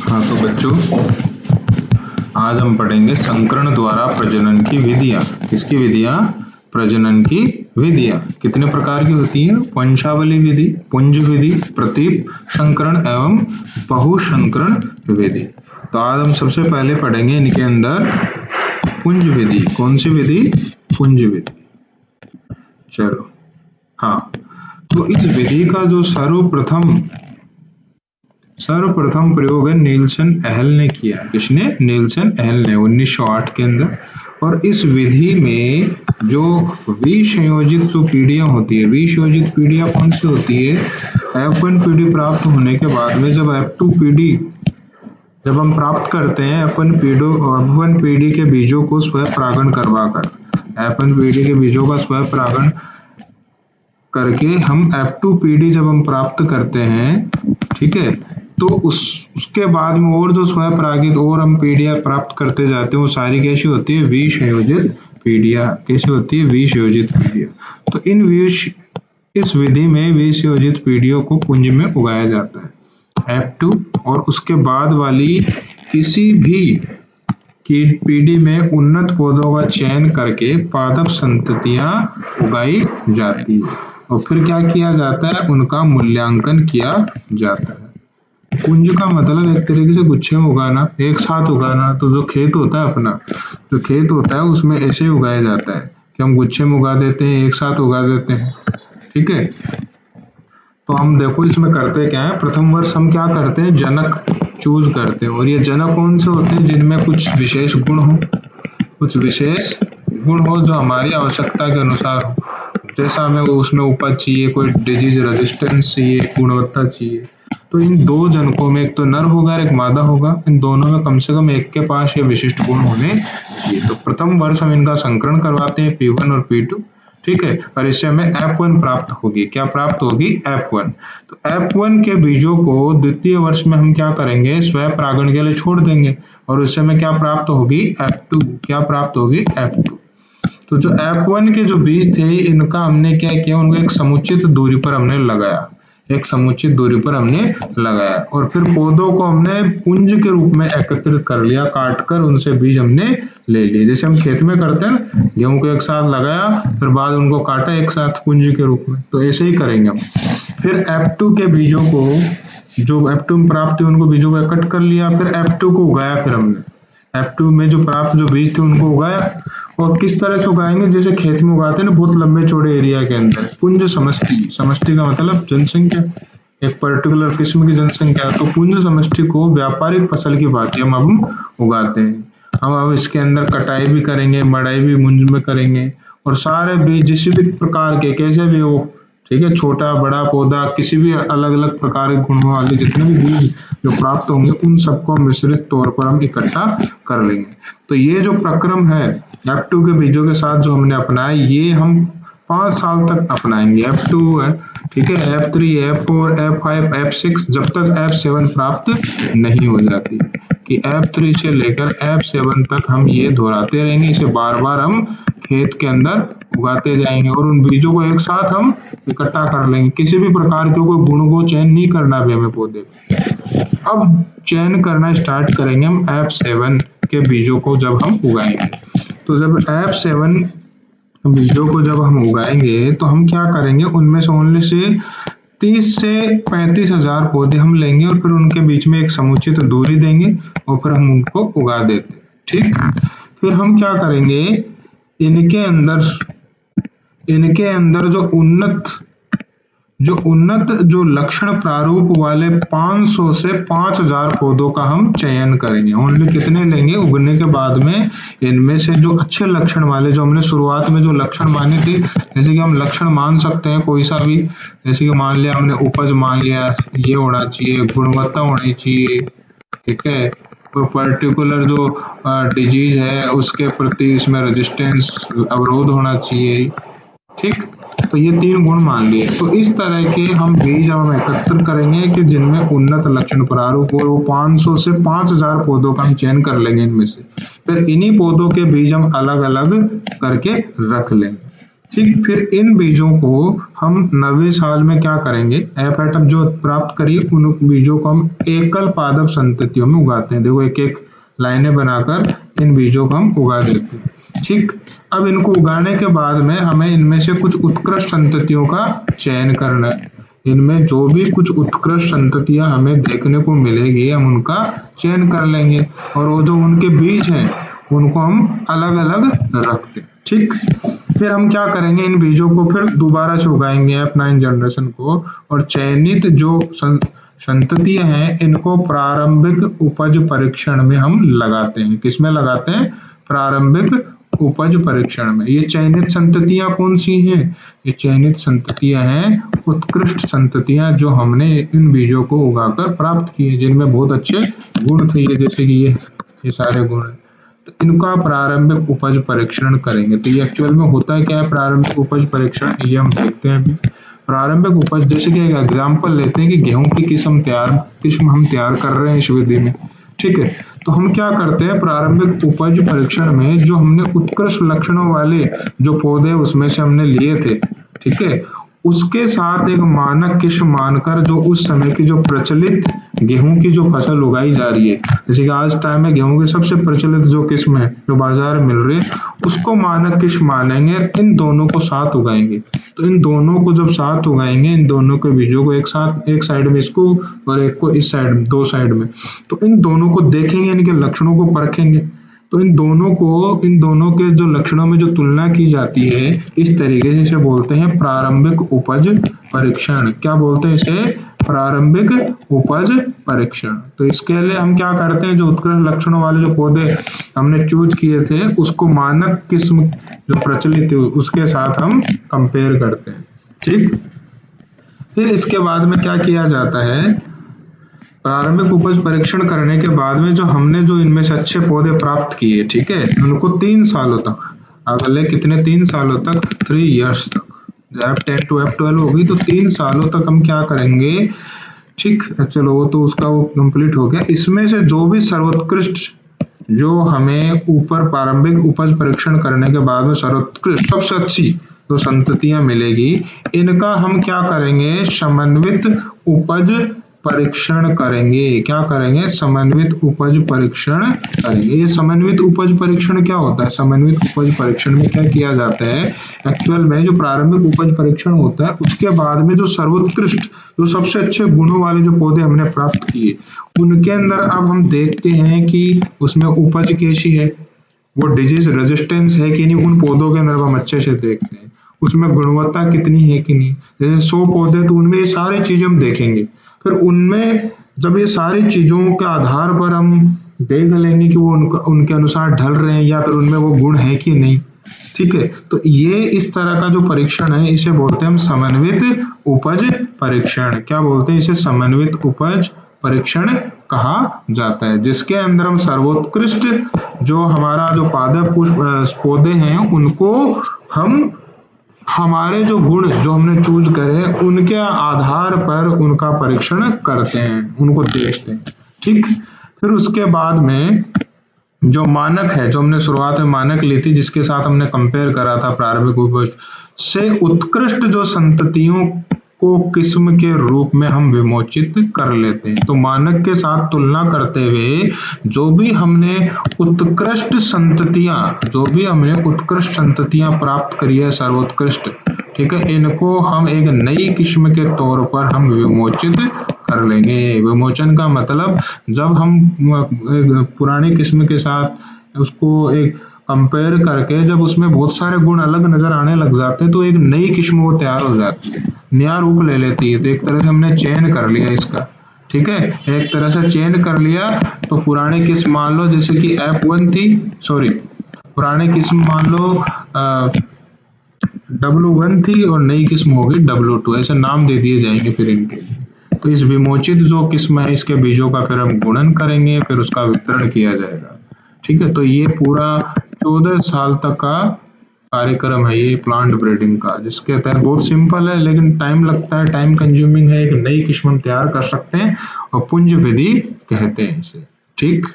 हाँ तो बच्चों, आज हम पढ़ेंगे संकरण द्वारा प्रजनन की विधियां। किसकी विधियां? प्रजनन की विधियां। कितने प्रकार की होती हैं? वंशावली विधि, पुंज विधि, प्रतीप संकरण एवं बहुसंकरण विधि। तो आज हम सबसे पहले पढ़ेंगे इनके अंदर पुंज विधि। कौन सी विधि? पुंज विधि। चलो, हाँ, तो इस विधि का जो सर्वप्रथम प्रयोग है नीलसन एहल ने किया। किसने? नीलसन एहल ने 1908 के अंदर। और इस विधि में जो विसंयोजित जो पीढ़ियां होती है, विसंयोजित पीढ़ियां कौन सी होती है? F1 पीढ़ी प्राप्त होने के बाद में जब F2 पीढ़ी जब हम प्राप्त करते हैं F1 पीढ़ी के बीजों को स्वपरागण करवाकर, F1 पीढ़ी के बीजों का स्वपरागण करके हम F2 पीढ़ी जब हम प्राप्त करते हैं, ठीक है, तो उसके बाद में और जो स्वपरागित और हम पीढ़ियां प्राप्त करते जाते हैं वो सारी कैसी होती है? विसंयोजित पीढ़ियां। कैसी होती है? विसंयोजित पीढ़ियां। तो इस विधि में विसंयोजित पीढ़ियों को पुंज में उगाया जाता है F2, और उसके बाद वाली किसी भी की पीढ़ी में उन्नत पौधों का चयन करके पादप संततियां उगाई जाती है और फिर क्या किया जाता है? उनका मूल्यांकन किया जाता है। पुंज का मतलब एक तरीके से गुच्छे में उगाना, एक साथ उगाना। तो जो खेत होता है अपना, जो खेत होता है उसमें ऐसे उगाया जाता है कि हम गुच्छे में उगा देते हैं, एक साथ उगा देते हैं, ठीक है। तो हम देखो इसमें करते क्या है, प्रथम वर्ष हम क्या करते हैं? जनक चूज करते हैं। और ये जनक कौन से होते हैं? जिनमें कुछ विशेष गुण हो, कुछ विशेष गुण हो जो हमारी आवश्यकता के अनुसार हो। जैसा हमें उसमें उपज चाहिए, कोई डिजीज रेजिस्टेंस चाहिए, गुणवत्ता चाहिए। तो इन दो जनकों में एक तो नर होगा और एक मादा होगा, इन दोनों में कम से कम एक के पास ये विशिष्ट गुण होने चाहिए। तो प्रथम वर्ष हम इनका संकरण करवाते हैं P1 और P2, ठीक है, और इससे हमें F1 प्राप्त होगी। क्या प्राप्त होगी? F1। तो F1 के बीजों को द्वितीय वर्ष में हम क्या करेंगे? स्वपरागण के लिए छोड़ देंगे और उससे हमें क्या प्राप्त होगी? F2। क्या प्राप्त होगी? F2। तो जो F1 के जो बीज थे इनका हमने क्या किया? उनको एक समुचित दूरी पर हमने लगाया, एक समुचित दूरी पर हमने लगाया और फिर पौधों को हमने पुंज के रूप में एकत्रित कर लिया, काटकर उनसे बीज हमने ले लिए। जैसे हम खेत में करते हैं ना, गेहूं को एक साथ लगाया फिर बाद उनको काटा एक साथ पुंज के रूप में, तो ऐसे ही करेंगे हम। फिर F2 के बीजों को, जो F2 में प्राप्त हुए उनको बीजों को इकट्ठ कर लिया, फिर F2 को उगाया। फिर हमने F2 में जो प्राप्त जो बीज थे उनको उगाया। और किस तरह से उगाएंगे? जैसे खेत में उगाते हैं ना, बहुत लंबे चौड़े एरिया के अंदर। पुंज समष्टि, समष्टि का मतलब जनसंख्या, एक पर्टिकुलर किस्म की जनसंख्या। तो पुंज समष्टि को व्यापारिक फसल की भांति हम अब उगाते हैं। हम अब इसके अंदर कटाई भी करेंगे, मड़ाई भी मुंज में करेंगे और सारे बीज जिस भी प्रकार के कैसे भी हो, ठीक है, छोटा बड़ा पौधा, किसी भी अलग अलग प्रकार के गुणों वाले जितने भी बीज जो प्राप्त होंगे उन सबको मिश्रित तौर पर हम इकट्ठा कर लेंगे। तो ये जो प्रक्रम है F2 के बीजों के साथ जो हमने अपनाया, ये हम 5 साल तक अपनाएंगे। F2 है, ठीक है, F3, F4, F5, F6, जब तक F7 प्राप्त नहीं हो जाती। कि F3 से लेकर F7 तक हम ये दोहराते रहेंगे, इसे बार बार हम खेत के अंदर उगाते जाएंगे और उन बीजों को एक साथ हम इकट्ठा कर लेंगे। किसी भी प्रकार के कोई गुण को चयन नहीं करना भी हमें पौधे। अब चयन करना स्टार्ट करेंगे हम F7 के बीजों को जब हम उगाएंगे। तो जब F7 बीजों को जब हम उगाएंगे तो हम क्या करेंगे? उनमें से ओनली से 30 से 35 हजार पौधे हम लेंगे और फिर उनके बीच में एक समुचित दूरी देंगे और फिर हम उनको उगा देते हैं, ठीक। फिर हम क्या करेंगे? इनके अंदर जो लक्षण प्रारूप वाले 500 से 5000 पौधों का हम चयन करेंगे। ओनली कितने लेंगे? उगने के बाद में इनमें से जो अच्छे लक्षण वाले, जो हमने शुरुआत में जो लक्षण माने थे, जैसे कि हम लक्षण मान सकते हैं कोई सा भी, जैसे कि मान लिया हमने उपज मान लिया, ये होना चाहिए, गुणवत्ता होनी चाहिए, ठीक है, कोई पर्टिकुलर जो डिजीज है उसके प्रति इसमें रेजिस्टेंस, अवरोध होना चाहिए, ठीक। तो ये 3 गुण मान लिए। तो इस तरह के हम बीज हम एकत्र करेंगे कि जिनमें उन्नत लक्षण प्रारूप हो। वो 500 से 5000 पौधों का हम चयन कर लेंगे इनमें से। फिर इन्हीं पौधों के बीज हम अलग अलग करके रख लेंगे। ठीक, फिर इन बीजों को हम 90 साल में क्या करेंगे, एफ एटम जो प्राप्त करिए उन बीजों को हम एकल पादप संततियों में उगाते हैं। देखो एक एक लाइनें बनाकर इन बीजों को हम उगा देते हैं। ठीक, अब इनको उगाने के बाद में हमें इनमें से कुछ उत्कृष्ट संततियों का चयन करना है। इनमें जो भी कुछ उत्कृष्ट संततियां हमें देखने को मिलेगी हम उनका चयन कर लेंगे और वो जो उनके बीज हैं उनको हम अलग अलग रखते हैं। ठीक, फिर हम क्या करेंगे, इन बीजों को फिर दोबारा से उगाएंगे F9 जनरेशन को और चयनित जो संततियां हैं इनको प्रारंभिक उपज परीक्षण में हम लगाते हैं। किसमें लगाते हैं, प्रारंभिक उपज परीक्षण में। ये चयनित संततियां कौन सी हैं, ये चयनित संततियां हैं उत्कृष्ट संततियां जो हमने इन बीजों को उगाकर प्राप्त किए, जिनमें बहुत अच्छे गुण थे, जैसे कि ये सारे गुण। तो इनका प्रारंभिक उपज परीक्षण करेंगे। तो ये एक्चुअल में होता क्या है प्रारंभिक उपज परीक्षण, ये हम देखते हैं अभी। प्रारंभिक उपज, जैसे कि एक एग्जाम्पल लेते हैं कि गेहूं की किस्म हम तैयार कर रहे हैं इस विधि में। ठीक है, तो हम क्या करते हैं, प्रारंभिक उपज परीक्षण में जो हमने उत्कृष्ट लक्षणों वाले जो पौधे उसमें से हमने लिए थे, ठीक है, उसके साथ एक मानक किस्म मानकर जो उस समय की जो प्रचलित गेहूं की जो फसल उगाई जा रही है, जैसे कि आज टाइम में गेहूं की सबसे प्रचलित जो किस्म है जो बाजार में मिल रही है उसको मानक किस्म मानेंगे, इन दोनों को साथ उगाएंगे। तो इन दोनों को जब साथ उगाएंगे, इन दोनों के बीजों को एक साथ, एक साइड में इसको और एक को इस साइड, दो साइड में, तो इन दोनों को देखेंगे, इनके लक्षणों को परखेंगे। तो इन दोनों के जो लक्षणों में जो तुलना की जाती है, इस तरीके से इसे बोलते हैं प्रारंभिक उपज परीक्षण। क्या बोलते हैं इसे, प्रारंभिक उपज परीक्षण। तो इसके लिए हम क्या करते हैं, जो उत्कृष्ट लक्षणों वाले जो पौधे हमने चूज किए थे उसको मानक किस्म जो प्रचलित है उसके साथ हम कंपेयर करते हैं। ठीक, फिर इसके बाद में क्या किया जाता है, प्रारंभिक उपज परीक्षण करने के बाद में जो हमने जो इनमें से अच्छे पौधे प्राप्त किए, ठीक है, उनको 3 सालों तक, अगले कितने, 3 सालों तक, 3 इयर्स तक, F10 to F12 होगी तो 3 सालों तक हम क्या करेंगे। ठीक, चलो वो तो उसका वो कंप्लीट हो गया। इसमें से जो भी सर्वोत्कृष्ट जो हमें ऊपर प्रारंभिक उपज परीक्षण करने के बाद में सर्वोत्कृष्ट सबसे अच्छी जो संततियां मिलेगी, इनका हम क्या करेंगे, समन्वित उपज परीक्षण करेंगे। क्या करेंगे, समन्वित उपज परीक्षण करेंगे। ये समन्वित उपज परीक्षण क्या होता है, समन्वित उपज परीक्षण में क्या किया जाता है, एक्चुअल में जो प्रारंभिक उपज परीक्षण होता है उसके बाद में जो सर्वोत्कृष्ट जो सबसे अच्छे गुणों वाले जो पौधे हमने प्राप्त किए उनके अंदर अब हम देखते हैं कि उसमें उपज कैसी है, वो डिजीज रेजिस्टेंस है कि नहीं, उन पौधों के अंदर हम अच्छे से देखते हैं, उसमें गुणवत्ता कितनी है कि नहीं। जैसे 100 पौधे तो उनमें ये सारी चीजें हम देखेंगे। फिर उनमें जब ये सारी चीजों के आधार पर हम देख लेंगे कि वो उनके अनुसार ढल रहे हैं या फिर उनमें वो गुण है कि नहीं। ठीक है, तो ये इस तरह का जो परीक्षण है इसे बोलते हैं हम समन्वित उपज परीक्षण। क्या बोलते हैं इसे, समन्वित उपज परीक्षण कहा जाता है, जिसके अंदर हम सर्वोत्कृष्ट जो हमारा जो पादप पुष्प पौधे हैं उनको हम हमारे जो गुण जो हमने चूज करे उनके आधार पर उनका परीक्षण करते हैं, उनको देखते हैं। ठीक, फिर उसके बाद में जो मानक है, जो हमने शुरुआत में मानक ली थी जिसके साथ हमने कंपेयर करा था प्रारंभिक उपज से, उत्कृष्ट जो संततियों को किस्म के रूप में हम विमोचित कर लेते हैं। तो मानक के साथ तुलना करते हुए जो भी हमने उत्कृष्ट संततियां प्राप्त करी है सर्वोत्कृष्ट, ठीक है, इनको हम एक नई किस्म के तौर पर हम विमोचित कर लेंगे। विमोचन का मतलब जब हम पुरानी किस्म के साथ उसको एक कंपेयर करके जब उसमें बहुत सारे गुण अलग नजर आने लग जाते हैं तो एक नई किस्म वो तैयार हो जाती है, नया रूप ले लेती है। तो एक तरह से हमने चयन कर लिया इसका, ठीक है, एक तरह से चयन कर लिया। तो पुरानी किस्म मान लो जैसे कि F1 थी, सॉरी पुरानी किस्म मान लो W1 थी और नई किस्म होगी W2, ऐसे नाम दे दिए जाएंगे फिर इनके। तो इस विमोचित जो किस्म है इसके बीजों का फिर हम गुणन करेंगे, फिर उसका वितरण किया जाएगा। ठीक है, तो ये पूरा 14 साल तक का कार्यक्रम है ये प्लांट ब्रीडिंग का, जिसके तहत बहुत सिंपल है लेकिन टाइम लगता है, टाइम कंज्यूमिंग है। एक नई किस्म हम तैयार कर सकते हैं और पुंज विधि कहते हैं इसे। ठीक।